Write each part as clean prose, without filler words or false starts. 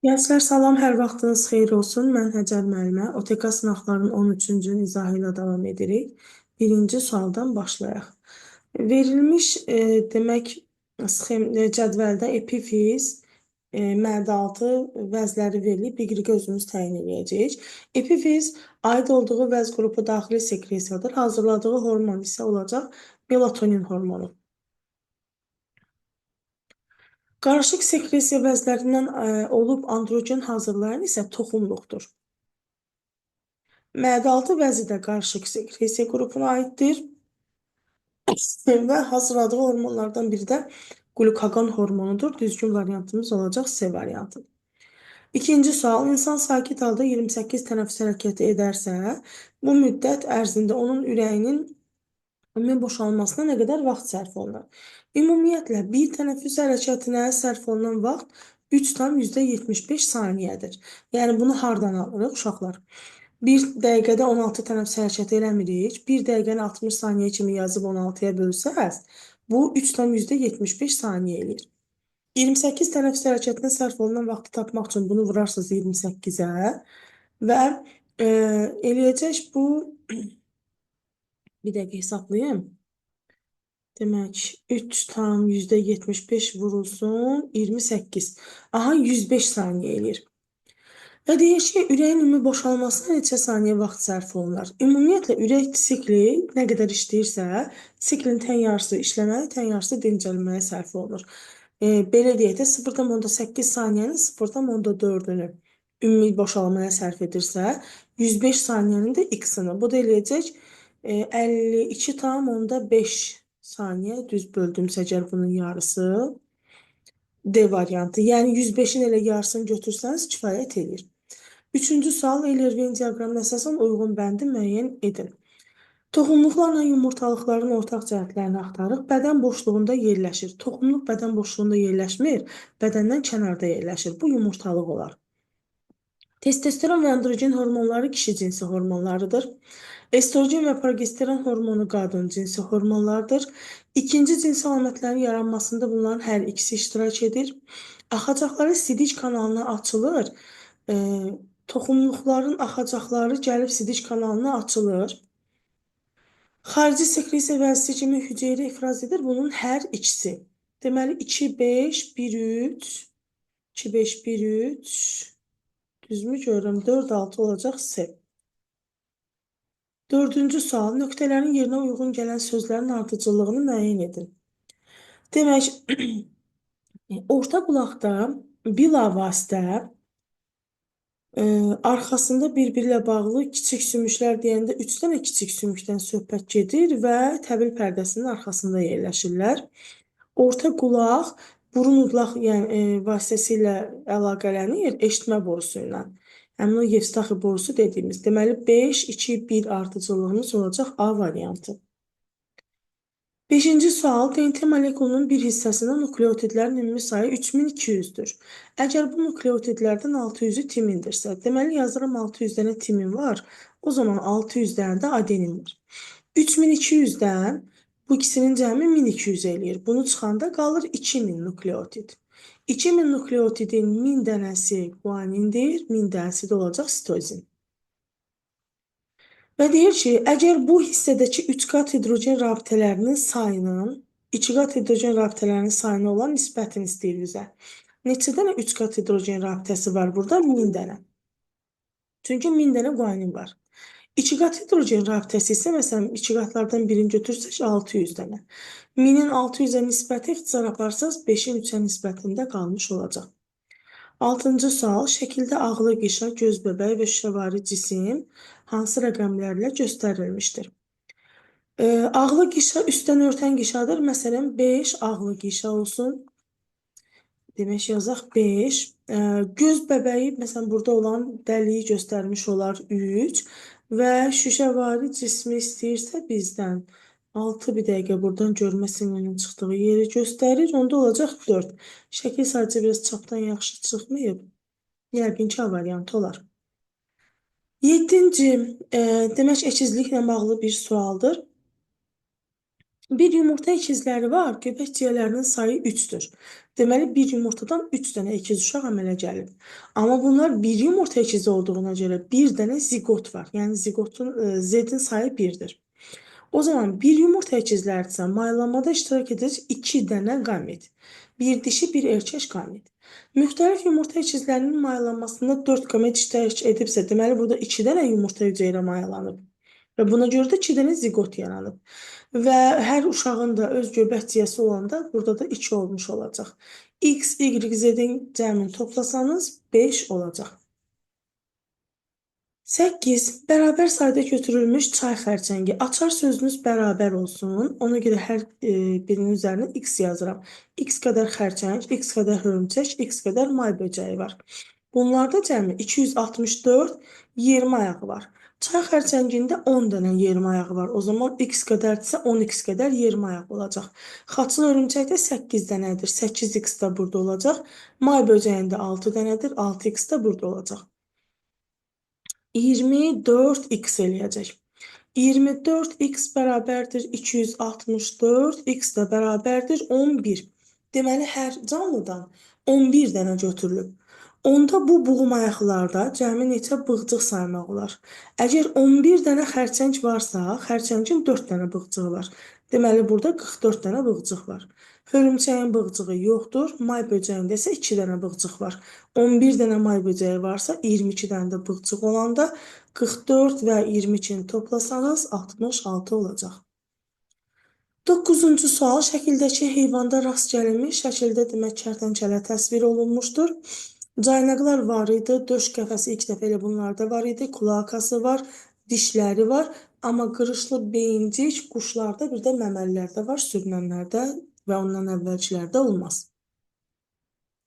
Gənclər salam, hər vaxtınız xeyir olsun. Mən Həcər müəllimə. OTK sınaqlarının 13-cü izahı ilə davam edirik. Birinci sualdan başlayaq. Verilmiş demək cədvəldə epifiz, mədə-altı vəzləri verilib, biqriqə özümüz təyin edəcəyik. Epifiz aid olduğu vəz qrupu daxili sekresiyadır. Hazırladığı hormon isə olacaq melatonin hormonu. Qarışıq sekresiya vəzlərindən olub androgen hazırlayan isə toxumluqdur. Mədə-altı vəzi də qarışıq sekresiya qrupuna aiddir və hazırladığı hormonlardan biri də qlukagon hormonudur. Düzgün variantımız olacaq C variantı. İkinci sual, insan sakit halda 28 tənəffüs hərəkəti edərsə, bu müddət ərzində onun ürəyinin boşalmasına nə qədər vaxt sərf olunur? Ümumiyyətlə, bir tənəffüs hərəkətinə sərf olunan vaxt 3,75 saniyədir. Yəni, bunu hardan alırıq, uşaqlar? 1 dəqiqədə 16 tənəffüs hərəkəti eləmirik. 1 dəqiqəni 60 saniyə kimi yazıb 16-ya bölsəz, bu 3,75 saniyə eləyir. 28 tənəffüs hərəkətinə sərf olunan vaxtı tapmaq üçün bunu vurarsınız 28-ə və eləyəcək bu, bir dəqiqə hesablayayım. Demək, 3,75 vurulsun 28. Aha, 105 saniyə eləyir. Və deyək ki, ürəyin ümumi boşalmasına neçə saniyə vaxt sərf olunur? Ümumiyyətlə, ürək sikli nə qədər işləyirsə, siklin tən yarısı işləməyə, tən yarısı dincəlməyə sərf olunur. Belə deyək də, 0,8 saniyənin 0,4-ünü ümumi boşalmaya sərf edirsə, 105 saniyənin də x-ini. Bu da eləyəcək 52,5 saniyə, düz böldümsə əgər bunun yarısı, D variantı. Yəni 105-in elə yarısını götürsəniz kifayət edir. Üçüncü sual, Eyler-Venn diaqramına əsasən uyğun bəndi müəyyən edin. Toxumluqlarla yumurtalıqların ortaq cəhətlərini axtarıq. Bədən boşluğunda yerləşir. Toxumluq bədən boşluğunda yerləşmir, bədəndən kənarda yerləşir. Bu yumurtalıq olar. Testosteron və androgen hormonları kişi cinsi hormonlarıdır. Estrogen və progesteron hormonu qadın cinsi hormonlardır. İkinci cinsi əlamətlərin yaranmasında bunların hər ikisi iştirak edir. Axacaqları sidic kanalına açılır. Toxumluqların axacaqları gəlib sidic kanalına açılır. Xarici sekresiya vəzisi kimi hüceyrə ifraz edir. Bunun hər ikisi. Deməli, 2-5, 1-3, 2-5, 1-3, düzmü görürəm, 4-6 olacaq C. Dördüncü sual, nöqtələrin yerinə uyğun gələn sözlərin ardıcıllığını müəyyən edin. Demək, orta qulaqda bilavasitə arxasında bir-birilə bağlı kiçik sümüklər deyəndə 3 dənə kiçik sümükdən söhbət gedir və təbil pərdəsinin arxasında yerləşirlər. Orta qulaq burun udlaq vasitəsilə əlaqələnir eşitmə borusu ilə. Həmin o Yevstaxi borusu dediyimiz. Deməli, 5, 2, 1 ardıcıllığımız olacaq A variantı. Beşinci sual, DNT molekulunun bir hissəsində nukleotidlərin ümumi sayı 3200-dür. Əgər bu nukleotidlərdən 600-ü timindirsə, deməli yazıram 600 dənə timin var, o zaman 600 dənə də adenin var. 3200-dən bu ikisinin cəmi 1200 eləyir. Bunu çıxanda qalır 2000 nukleotid. 2000 nukleotidin 1000 dənəsi guanindir, 1000 dənəsi də olacaq sitozin. Və deyir ki, əgər bu hissədəki 3 qat hidrogen rabitələrinin sayının 2 qat hidrogen rabitələrinin sayına olan nisbətini istəyir bizə. Neçə dənə 3 qat hidrogen rabitəsi var burada? 1000 dənə. Çünki 1000 dənə guanin var. 2 qat hidrogen rabitəsi isə, məsələn, 2 qatlardan birini götürsək 600 dənə. 1000-in 600-ə nisbəti ixtisar aparsaz 5-in 3-ə nisbətində qalmış olacaq. 6-cı sual, şəkildə ağlı qişa, göz bəbəyi və şüşəvari cisim hansı rəqəmlərlə göstərilmişdir? Ağlı qişa üstdən örtən qişadır. Məsələn, 5 ağlı qişa olsun. Demək, yazaq 5. Göz bəbəyi, məsələn, burada olan dəliyi göstərmiş olar 3 və şüşəvari cismi istəyirsə bizdən 6 bir dəqiqə buradan görmə sinirinin çıxdığı yeri göstərir. Onda olacaq 4. Şəkil sadəcə biraz çapdan yaxşı çıxmayıb. Yəqin ki, A variantı olar. 7-ci, demək, əkizliklə bağlı bir sualdır. Bir yumurta ikizləri var, göbək ciyələrinin sayı 3-dür. Deməli, bir yumurtadan 3 dənə ikiz uşaq əmələ gəlib. Amma bunlar bir yumurta ikizi olduğuna görə bir dənə zigot var. Yəni ziqotun Z-in sayı 1-dir. O zaman bir yumurta ikizlərdirsə, maylanmada iştirak edir 2 dənə qamet. Bir dişi, bir erkək qamet. Müxtəlif yumurta ikizlərinin mayalanmasında 4 qamet iştirak edibsə, deməli burada 2 dənə yumurta hüceyrə mayalanıb. Və buna görə də 2 dənə zigot yaranıb. Və hər uşağın da öz göbək ciyəsi olanda burada da 2 olmuş olacaq. X, Y, Z-in cəmini toplasanız 5 olacaq. 8. Bərabər sayda götürülmüş çay xərçəngi. Açar sözünüz bərabər olsun. Ona görə hər birinin üzərinə x yazıram. X qədər xərçəng, x qədər hörümçək, x qədər may böcəyi var. Bunlarda cəmi 264 20 ayağı var. Çay xərçəngində 10 dənə 20 ayağı var. O zaman x qədərdirsə 10x qədər 20 ayaq olacaq. Xaçın hörümçəkdə 8 dənədir. 8x də burada olacaq. May böcəyində 6 dənədir. 6x də burada olacaq. 24x eləyəcək. 24x bərabərdir 264, x də bərabərdir 11. Deməli, hər canlıdan 11 dənə götürülüb. Onda bu buğum ayaqlarda cəmi neçə bığcıq saymaq olar? Əgər 11 dənə xərçəng varsa, xərçəngin 4 dənə bığcığı var. Deməli, burada 44 dənə bığcıq var. Hörümçəyin bığcığı yoxdur, may böcəyində isə 2 dənə bığcıq var. 11 dənə may böcəyi varsa, 22 dənə də bığcıq olanda 44 və 22-ni toplasanız 66 olacaq. 9-cu sual şəkildəki heyvanda rast gəlinmiş, şəkildə demək kərtənkələ təsvir olunmuşdur. Caynaqlar var idi, döş qəfəsi ilk dəfə elə bunlarda var idi, kulakası var, dişləri var, amma qırışlı beyincik quşlarda, bir də məməlilərdə var, sürünənlərdə və ondan əvvəlkilərdə olmaz.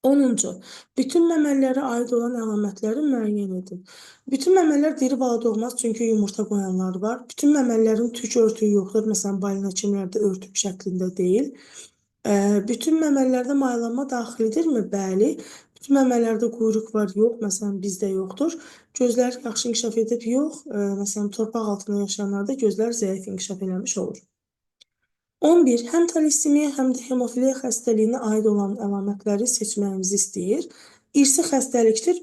10-cu. Bütün məməlilərə aid olan əlamətləri müəyyən edin. Bütün məməlilər diri bala doğmaz, çünki yumurta qoyanlar var. Bütün məməlilərin tük örtüyü yoxdur, məsələn, balina kimlərdə örtük şəklində deyil. Bütün məməlilərdə maylanma daxildirmi? Bəli. Bütün məməlilərdə quyruq var, yox. Məsələn, bizdə yoxdur. Gözlər yaxşı inkişaf edib, yox. Məsələn, torpaq altında yaşayanlarda gözlər zəif inkişaf eləmiş olur. 11. Həm talisemiya, həm də hemofiliya xəstəliyinə aid olan əlamətləri seçməyimizi istəyir. İrsi xəstəlikdir.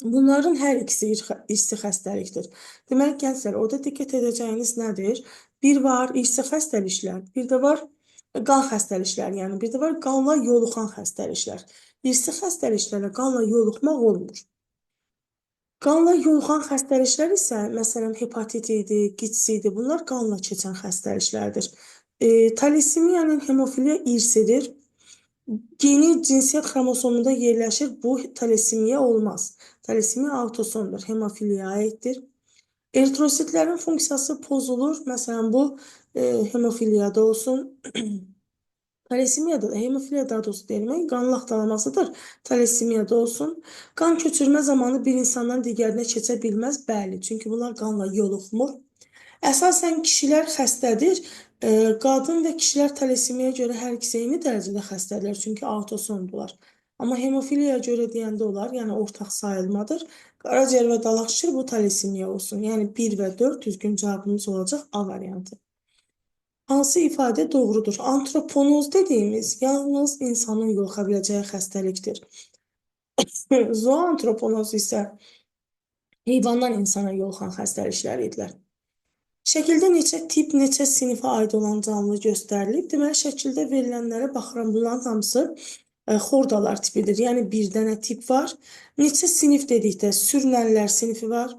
Bunların hər ikisi irsi xəstəlikdir. Deməli, gənclər, orada diqqət edəcəyiniz nədir? Bir var irsi xəstəliklər, bir də var qan xəstəlikləri, yəni bir də var qanla yoluxan xəstəliklər. İrsi xəstəliklərlə qanla yoluxmaq olmur. Qanla yoluxan xəstəliklər isə, məsələn, hepatit idi, QİÇS idi, bunlar qanla keçən xəstəliklərdir. Talisemiyanın hemofiliya irsidir. Geni cinsiyyət xromosomunda yerləşir, bu talisemiya olmaz. Talisemiya autosomdur, hemofiliyaya aiddir. Eritrositlərin funksiyası pozulur, məsələn, bu hemofiliyada olsun. Talisemiyada da, hemofiliya daha doğrusu deyilmək, qanın laxtalanmasıdır. Talisemiyada olsun. Qan köçürmə zamanı bir insandan digərinə keçə bilməz, bəli, çünki bunlar qanla yoluxmur. Əsasən kişilər xəstədir. Qadın və kişilər talisemiyaya görə hər ikisi eyni dərəcədə xəstədirlər, çünki autosomdular. Amma hemofiliyaya görə deyəndə olar, yəni ortaq sayılmadır. Qaraciyər və dalaq şişir, bu talisemiya olsun. Yəni 1 və 4 düzgün cavabımız olacaq A variantı. Hansı ifadə doğrudur? Antroponoz dediyimiz yalnız insanın yoluxa biləcəyi xəstəlikdir. Zooantroponoz isə heyvandan insana yoluxan xəstəliklər idilər. Şəkildə neçə tip, neçə sinifə aid olan canlı göstərilib? Deməli, şəkildə verilənlərə baxıram, bunların hamısı xordalar tipidir. Yəni, bir dənə tip var. Neçə sinif dedikdə sürünənlər sinifi var,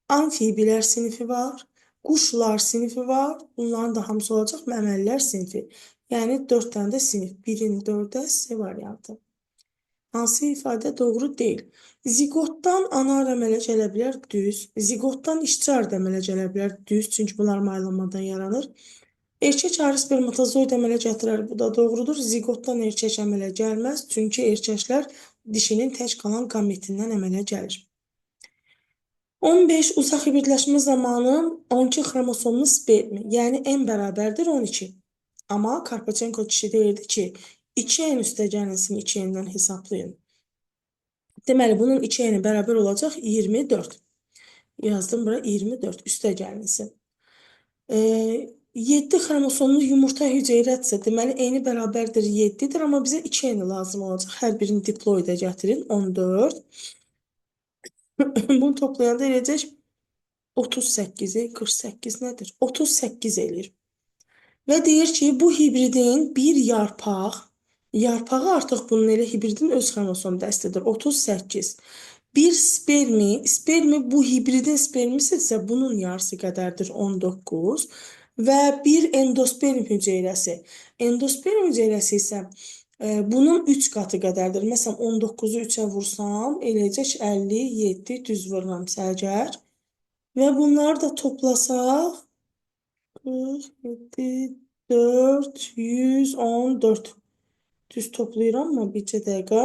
amfibilər sinifi var, quşlar sinifi var. Bunların da hamısı olacaq məməlilər sinifi. Yəni 4 dənə də sinif. 1-in 4-ə C variantı. Hansı ifadə doğru deyil? Ziqotdan anar əmələ gələ bilər, düz. Ziqotdan işçi əmələ gələ bilər, düz. Çünki bunlar maylanmadan yaranır. Erkək arı spermatozoid əmələ gətirər, bu da doğrudur. Ziqotdan erkək əmələ gəlməz, çünki erkəklər dişinin tək qalan qametindən əmələ gəlir. 15 uzaq hibridləşmə zamanı 12 xromosomlu spermi, yəni n bərabərdir 12. Amma Karpachenko kişi deyirdi ki, 2n üstəgəlnisini 2n-dən hesablayın. Deməli, bunun 2n-i bərabər olacaq 24. Yazdım bura 24 üstəgəlnisi. 7 xromosomlu yumurta hüceyrədirsə, deməli eni bərabərdir 7-dir, amma bizə 2 eni lazım olacaq. Hər birini diploidə gətirin, 14. Bunu toplayanda eləyəcək 38-i 48 nədir? 38 eləyir. Və deyir ki, bu hibridin bir yarpağı artıq bunun elə hibridin öz xromosom dəstidir. 38. Bir spermi bu hibridin spermisidirsə, bunun yarısı qədərdir 19 və bir endosperm hüceyrəsi. Endosperm hüceyrəsi isə bunun 3 qatı qədərdir. Məsələn, 19-u 3-ə vursam, eləyəcək 57, düz vururam sərgər. Və bunları da toplasaq, 47, 4, 114. Düz toplayıram mı? Bircə dəqiqə.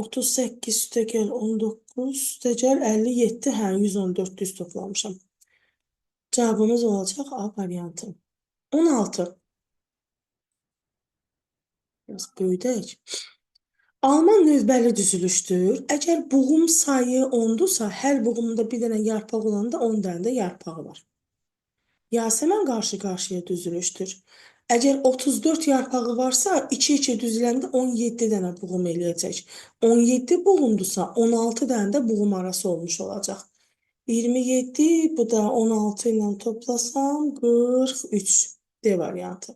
38 üstəgəl 19 üstəgəl 57. Hə, 114 düz toplamışam. Cavabımız olacaq A variantı. 16. Biraz böyüdək. Alman növbəli düzülüşdür. Əgər buğum sayı 10-dursa, hər buğumda bir dənə yarpaq olanda 10 dənə də yarpağı var. Yasəmən qarşı-qarşıya düzülüşdür. Əgər 34 yarpağı varsa, 2-2 düzüləndə 17 dənə buğum eləyəcək. 17 buğumdursa, 16 dənə də buğum arası olmuş olacaq. 27, bu da 16 ilə toplasam, 43 D variantı.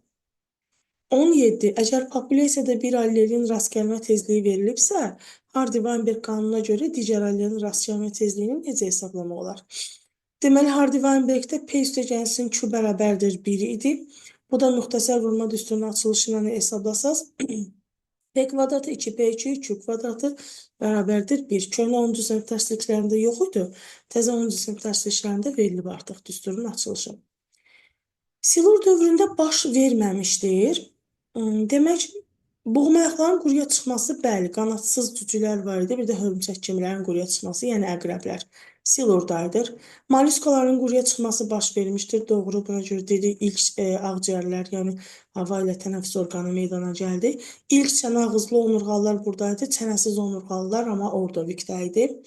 17. Əgər populyasiyada bir allelin rast gəlmə tezliyi verilibsə, Hardy-Weinberg qanununa görə digər allelin rast gəlmə tezliyini necə hesablamaq olar? Deməli, Hardy-Weinbergdə P üstəgəlsin Q bərabərdir 1 idi. Bu da müxtəsər vurma düsturunun açılışı ilə hesablasaz. P kvadratı 2P2, Q kvadratı bərabərdir 1. Köhnə 10-cu sinif dərsliklərində yox idi. Təzə 10-cu sinif dərsliklərində verilib artıq düsturun açılışı. Silur dövründə baş verməmişdir. Demək, buğum ayaqların quruya çıxması, bəli, qanadsız cücülər var idi. Bir də hörümçək kimilərin quruya çıxması, yəni əqrəblər silurdaydır. Molluskaların quruya çıxması baş vermişdir. Doğru, buna görə dedik, ilk ağciyərlər, yəni hava ilə tənəffüs orqanı meydana gəldi. İlk çənəağızlı onurğalılar buradaydı, çənəsiz onurğalılar amma ordovikdə idi.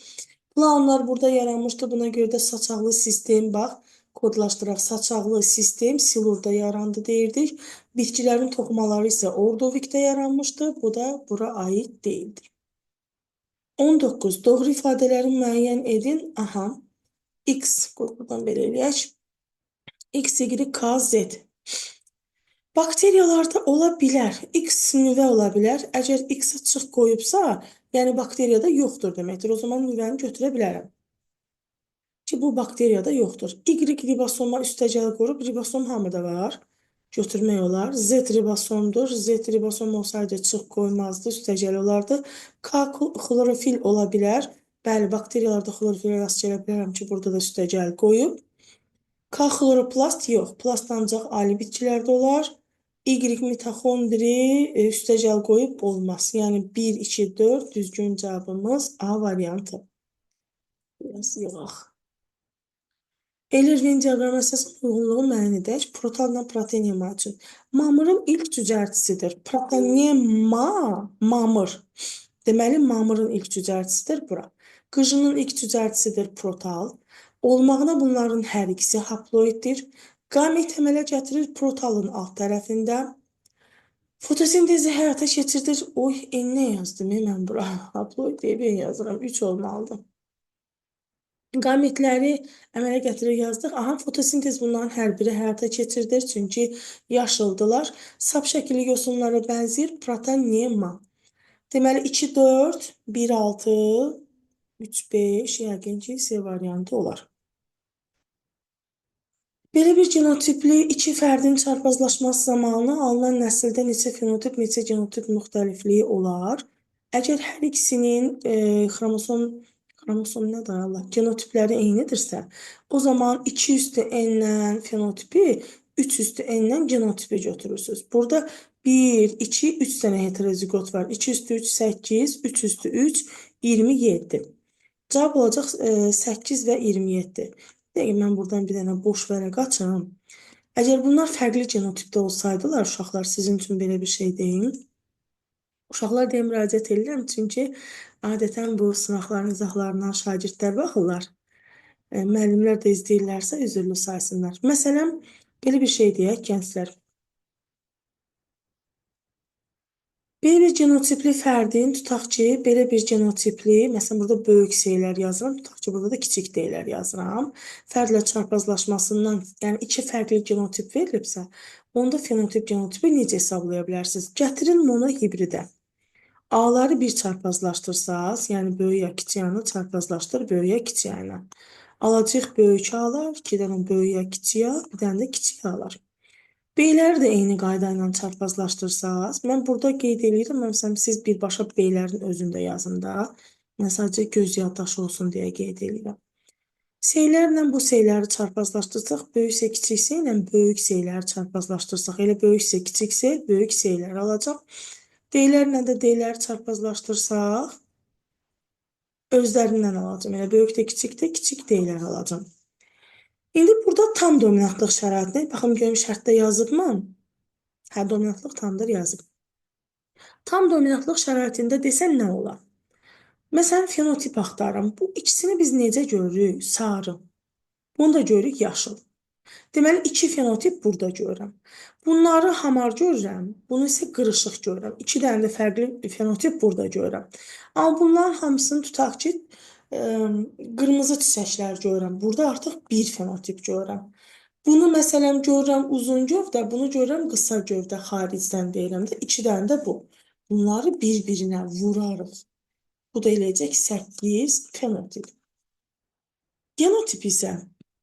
Planlar burada yaranmışdı. Buna görə də saçaqlı sistem, bax, kodlaşdıraq, saçaqlı sistem silurda yarandı deyirdik. Bitkilərin toxumaları isə ordovikdə yaranmışdı. Bu da bura aid deyildir. 19. Doğru ifadələri müəyyən edin. Aha. X, buradan belə eləyək. X, Y, K, Z. Bakteriyalarda ola bilər. X nüvə ola bilər. Əgər X açıq qoyubsa, yəni bakteriyada yoxdur deməkdir. O zaman nüvəni götürə bilərəm. Ki, bu bakteriyada yoxdur. Y ribosoma üstəgəl qrup, ribosom hamıda var. Götürmək olar. Z ribosomdur. Z ribosom olsaydı çıx qoymazdı, üstəgəl olardı. K xlorofil ola bilər. Bəli, bakteriyalarda xlorofilə rast gələ bilərəm ki, burada da üstəgəl qoyub. K xloroplast yox. Plast ancaq ali bitkilərdə olar. Y mitoxondri üstəgəl qoyub olmaz. Yəni 1, 2, 4 düzgün cavabımız A variantı. Biraz yığaq. Eyler-Venn diaqramına əsasən uyğunluğu müəyyən edək. Protonla protein yemağı üçün. Mamırın ilk cücərtisidir. Protonema, mamır. Deməli, mamırın ilk cücərtisidir bura. Qıjının ilk cücərtisidir protal. Olmağına bunların hər ikisi haploiddir. Qamet əmələ gətirir protalın alt tərəfində. Fotosintezi həyata keçirdir. Oy, nə yazdım mən bura? Haploid deyə ben yazıram. 3 olmalıdır. Qametləri əmələ gətirir yazdıq. Aha, fotosintez bunların hər biri həyata keçirilir. Çünki yaşıldılar. Sap şəkilli yosunlara bənzəyir. Protonema. Deməli, 2, 4, 1, 6, 3, 5, yəqin ki, C variantı olar. Belə bir genotipli iki fərdin çarpazlaşması zamanı alınan nəsildə neçə fenotip, neçə genotip müxtəlifliyi olar? Əgər hər ikisinin xromosom nədir Allah? Genotipləri eynidirsə, o zaman 2 üstü n-dən fenotipi, 3 üstü n-dən genotipi götürürsünüz. Burada 1, 2, 3 dənə heterozigot var. 2 üstü 3, 8, 3 üstü 3, 27. Cavab olacaq 8 və 27. Deyək, mən buradan bir dənə boş vərəq açım. Əgər bunlar fərqli genotipdə olsaydılar, uşaqlar sizin üçün belə bir şey deyin. Uşaqlar deyə müraciət edirəm, çünki adətən bu sınaqların izahlarından şagirdlər baxırlar. Müəllimlər də izləyirlərsə üzrlü saysınlar. Məsələn, belə bir şey deyək gənclər. Belə bir genotipli fərdin, tutaq ki, belə bir genotipli, məsələn, burada böyük şeylər yazıram, tutaq ki, burada da kiçik deyilər yazıram. Fərdlə çarpazlaşmasından, yəni iki fərqli genotip verilibsə, onda fenotip genotipi necə hesablaya bilərsiniz? Gətirin monohibridə. A-ları bir çarpazlaşdırsaz, yəni böyük ya kiçik yanı çarpazlaşdır böyük ya kiçik yanı. Alacağıq böyük A-lar, 2 dənə böyük ya kiçik A, bir dənə də kiçik A-lar. B'ləri də eyni qayda ilə çarpazlaşdırsaz, mən burada qeyd edirəm, məsələn, siz birbaşa B'lərin özündə yazın da. Mən sadəcə göz yaddaşı olsun deyə qeyd edirəm. Seylərlə bu seyləri çarpazlaşdırsaq, böyüksə kiçik seylə böyük seyləri çarpazlaşdırsaq, elə böyüksə kiçik sey, böyük seylər alacaq. D'lərlə də D'ləri çarpazlaşdırsaq, özlərindən alacam. Elə böyük də kiçik D'lər alacam. İndi burada tam dominantlıq şəraitini, baxın görüm şərtdə yazıbmı? Hə, dominantlıq tamdır yazıb. Tam dominantlıq şəraitində desəm nə olar? Məsələn, fenotip axtarım. Bu ikisini biz necə görürük? Sarı. Bunu da görürük yaşıl. Deməli, iki fenotip burada görürəm. Bunları hamar görürəm. Bunu isə qırışıq görürəm. İki dənə də fərqli fenotip burada görürəm. Amma bunların hamısını tutaq ki, qırmızı çiçəklər görürəm. Burada artıq bir fenotip görürəm. Bunu məsələn görürəm uzun gövdə, bunu görürəm qısa gövdə, xaricdən deyirəm də, iki dənə də bu. Bunları bir-birinə vurarıq. Bu da eləyəcək 8 fenotip. Genotip isə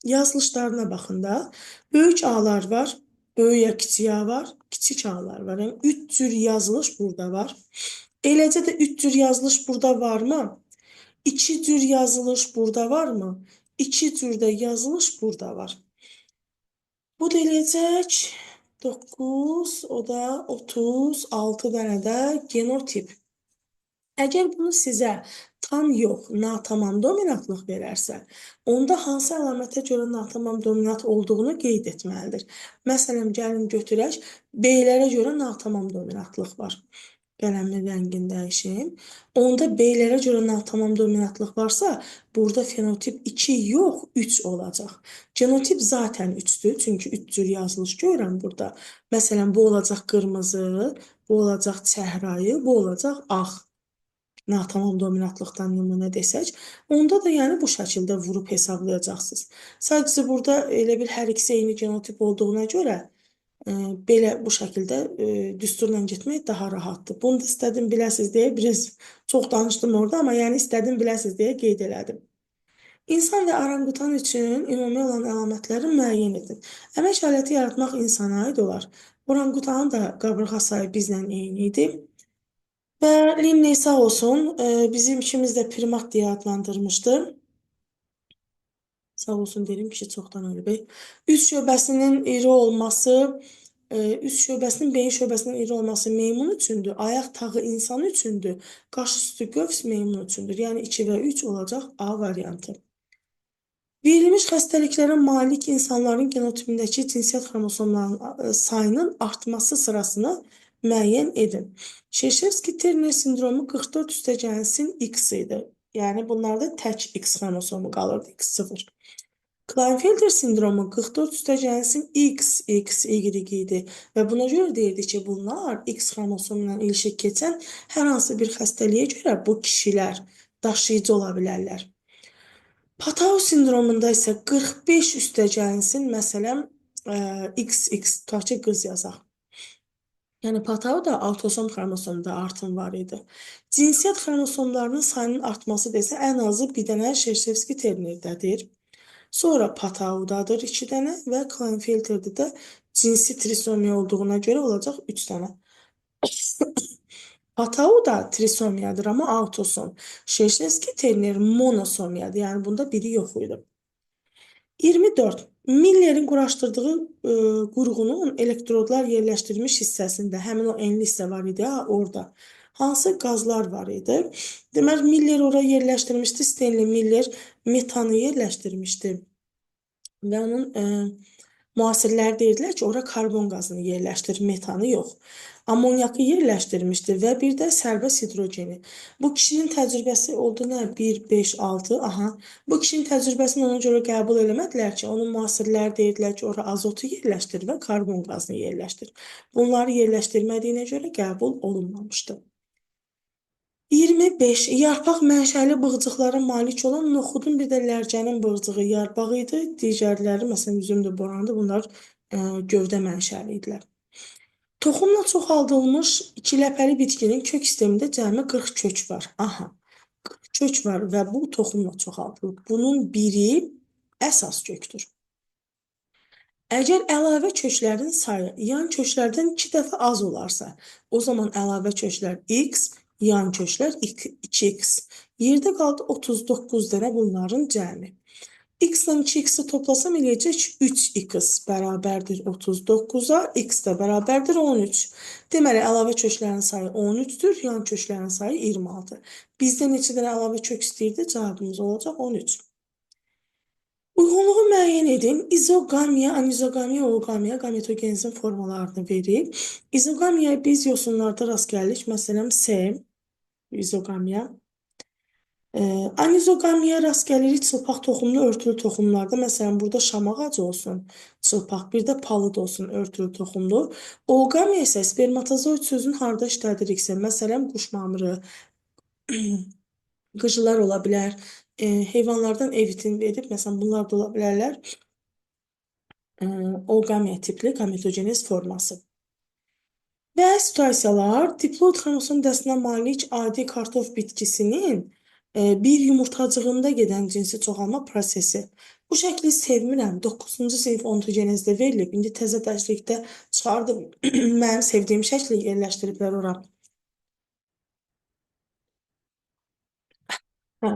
yazılışlarına baxın da, böyük A-lar var, böyük ya kiçik A var, kiçik A-lar var. Yəni 3 cür yazılış burada var. Eləcə də 3 cür yazılış burada varmı? 2 cür yazılış burada varmı? 2 cür də yazılış burada var. Bu da eləyəcək 9, o da 36 dənə də genotip. Əgər bunu sizə tam yox, natamam dominantlıq verərsə, onda hansı əlamətə görə natamam dominant olduğunu qeyd etməlidir. Məsələn, gəlin götürək, B-lərə görə natamam dominantlıq var. Qələmin rəngini dəyişim. Onda B-lərə görə natamam dominantlıq varsa, burada fenotip 2 yox, 3 olacaq. Genotip zaten 3-dür, çünki 3 cür yazılış görürəm burada. Məsələn, bu olacaq qırmızı, bu olacaq çəhrayı, bu olacaq ağ. Natamam dominantlıqdan nümunə desək, onda da yəni bu şəkildə vurub hesablayacaqsınız. Sadəcə burada elə bir hər ikisi eyni genotip olduğuna görə belə bu şəkildə düsturla getmək daha rahatdır. Bunu da istədim biləsiz deyə, biraz çox danışdım orada, amma yəni istədim biləsiz deyə qeyd elədim. İnsan və oranqutan üçün ümumi olan əlamətləri müəyyən edin. Əmək aləti yaratmaq insana aid olar. Oranqutanın da qabırğa sayı bizlə eyni idi. Və Linne sağ olsun, bizim ikimiz də primat deyə adlandırmışdı. Sağ olsun derim ki, çoxdan ölüb. Üst şöbəsinin iri olması, üst şöbəsinin beyin şöbəsinin iri olması meymun üçündür, ayaq tağı insan üçündür, qaş üstü qövs meymun üçündür. Yəni 2 və 3 olacaq A variantı. Verilmiş xəstəliklərə malik insanların genotipindəki cinsiyyət xromosomlarının sayının artması sırasını müəyyən edin. Şeşevski-Terner sindromu 44 üstəgənsin X idi. Yəni bunlarda tək X xromosomu qalırdı, X0. Klinefelter sindromu 44 üstəgənsin XXY idi və buna görə deyirdi ki, bunlar X xromosomu ilə ilişib keçən hər hansı bir xəstəliyə görə bu kişilər daşıyıcı ola bilərlər. Patau sindromunda isə 45 üstəgənsin, məsələn, XX, tutaq ki, qız yazaq. Yəni, Patau da autosom xromosomda artım var idi. Cinsiyyət xromosomlarının sayının artması desə, ən azı bir dənə Şeşevski-Ternerdədir. Sonra Pataudadır 2 dənə və Klinefelterdə də cinsi trisomiya olduğuna görə olacaq 3 dənə. Patau da trisomiyadır, amma autosom. Şeşevski-Terner monosomiyadır, yəni bunda biri yox idi. 24. Miller'in quraşdırdığı qurğunun elektrodlar yerləşdirilmiş hissəsində, həmin o enli hissə var idi, orada. Hansı qazlar var idi? Deməli, Miller ora yerləşdirmişdi, Stanley Miller metanı yerləşdirmişdi və onun Müasirlər deyirdilər ki, ora karbon qazını yerləşdirir, metanı yox. Amonyakı yerləşdirmişdi və bir də sərbəst hidrogeni. Bu kişinin təcrübəsi oldu nə? 1, 5, 6. Aha. Bu kişinin təcrübəsini ona görə qəbul eləmədilər ki, onun müasirləri deyirdilər ki, ora azotu yerləşdir və karbon qazını yerləşdir. Bunları yerləşdirmədiyinə görə qəbul olunmamışdı. 25. Yarpaq mənşəli bığcıqlara malik olan noxudun bir də lərcənin bığcığı yarpağı idi. Digərləri, məsələn, üzümdür, borandır. Bunlar gövdə mənşəli idilər. Toxumla çoxaldılmış ikiləpəli bitkinin kök sistemində cəmi 40 kök var. Aha, 40 kök var və bu toxumla çoxaldılıb. Bunun biri əsas kökdür. Əgər əlavə köklərin sayı yan köklərdən 2 dəfə az olarsa, o zaman əlavə köklər x, yan köklər 2x. Yerdə qaldı 39 dənə bunların cəmi. X-la 2x-i toplasam eləyəcək 3x bərabərdir 39-a, x də bərabərdir 13. Deməli, əlavə köklərin sayı 13-dür, yan köklərin sayı 26. Bizdə neçə dənə əlavə kök istəyirdi? Cavabımız olacaq 13. Uyğunluğu müəyyən edin. İzoqamiya, anizoqamiya, ooqamiya gametogenezin formalarını verir. İzoqamiyaya biz yosunlarda rast gəlirik. Məsələn, S, izoqamiya. Anizoqamiya rast gəlirik çılpaq toxumlu örtülü toxumlarda. Məsələn, burada şam ağacı olsun, çılpaq, bir də palıd olsun, örtülü toxumlu. Ooqamiya isə spermatozoid sözünü harda işlədiriksə, məsələn, quş mamırı, qıcılar ola bilər, heyvanlardan evitin edib, məsələn, bunlar da ola bilərlər. Ooqamiya tipli gametogenez forması. Və situasiyalar diplod xromosom dəstinə malik adi kartof bitkisinin bir yumurtacığında gedən cinsi çoxalma prosesi. Bu şəkli sevmirəm. 9-cu sinif ontogenezdə verilib. İndi təzə dərslikdə çıxardım. Mənim sevdiyim şəkli yerləşdiriblər ora. Hə.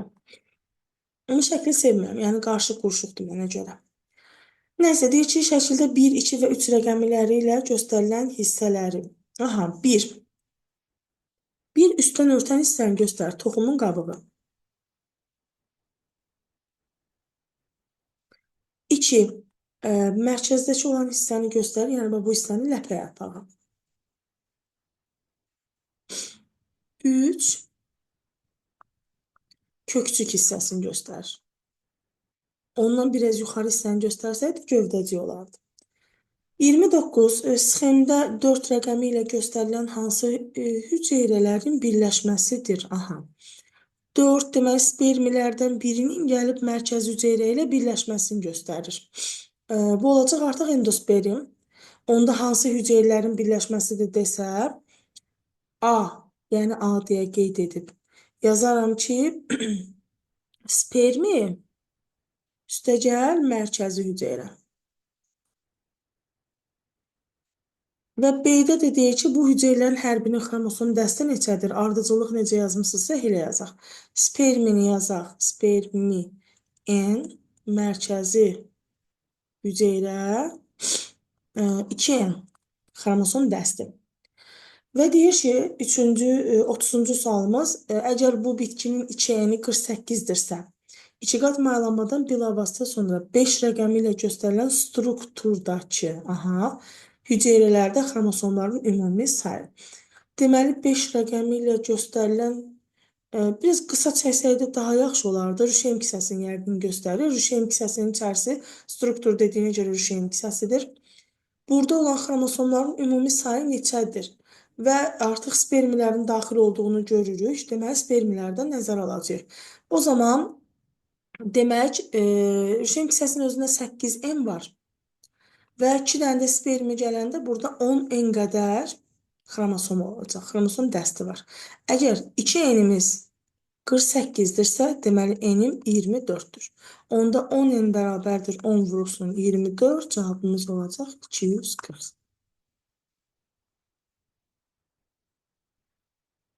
Bu şəkli sevmirəm. Yəni, qarşı-qurşuqdur mənə görə. Nəysə, deyir ki, şəkildə 1, 2 və 3 rəqəmləri ilə göstərilən hissələri. Aha, 1. Bir üstdən örtən hissəni göstər, toxumun qabığı. 2. Mərkəzdəki olan hissəni göstər, yəni bu hissənin ləpə yarpağı. 3. Kökçük hissəsini göstərir. Ondan biraz yuxarı hissəni göstərsəydi, gövdəcik olardı. 29. Sxemdə 4 rəqəmi ilə göstərilən hansı hüceyrələrin birləşməsidir? Aha. 4 deməli, spermilərdən birinin gəlib mərkəzi hüceyrə ilə birləşməsini göstərir. Bu olacaq artıq endosperm. Onda hansı hüceyrələrin birləşməsidir desə, A, yəni A deyə qeyd edib. Yazaram ki, spermi üstəgəl mərkəzi hüceyrə. Və B-də də deyir ki, bu hüceyrələrin hər birinin xromosom dəsti neçədir? Ardıcıllıq necə yazmışsınızsa elə yazaq. Spermini yazaq. Spermi N mərkəzi hüceyrə 2N xromosom dəsti. Və deyir ki, 30-cu sualımız, əgər bu bitkinin 2N-i 48-dirsə, 2 qat maylanmadan bilavasitə sonra 5 rəqəmi ilə göstərilən strukturdakı hüceyrələrdə xromosomların ümumi sayı. Deməli, 5 rəqəmi ilə göstərilən, biraz qısa çəksəydə daha yaxşı olardı. Rüşeym kisəsini yəqin göstərir. Rüşeym kisəsinin içərisi struktur dediyinə görə rüşeym kisəsidir. Burada olan xromosomların ümumi sayı neçədir? Və artıq spermilərin daxil olduğunu görürük. Deməli, spermilərdən nəzər alacaq. O zaman, demək, rüşeym kisəsinin özündə 8N var. Və 2 dənə də spermi gələndə burada 10N qədər xromosom olacaq. Xromosom dəsti var. Əgər 2N-imiz 48-dirsə, deməli, N-im 24-dür. Onda 10N bərabərdir 10 vurulsun 24, cavabımız olacaq 240.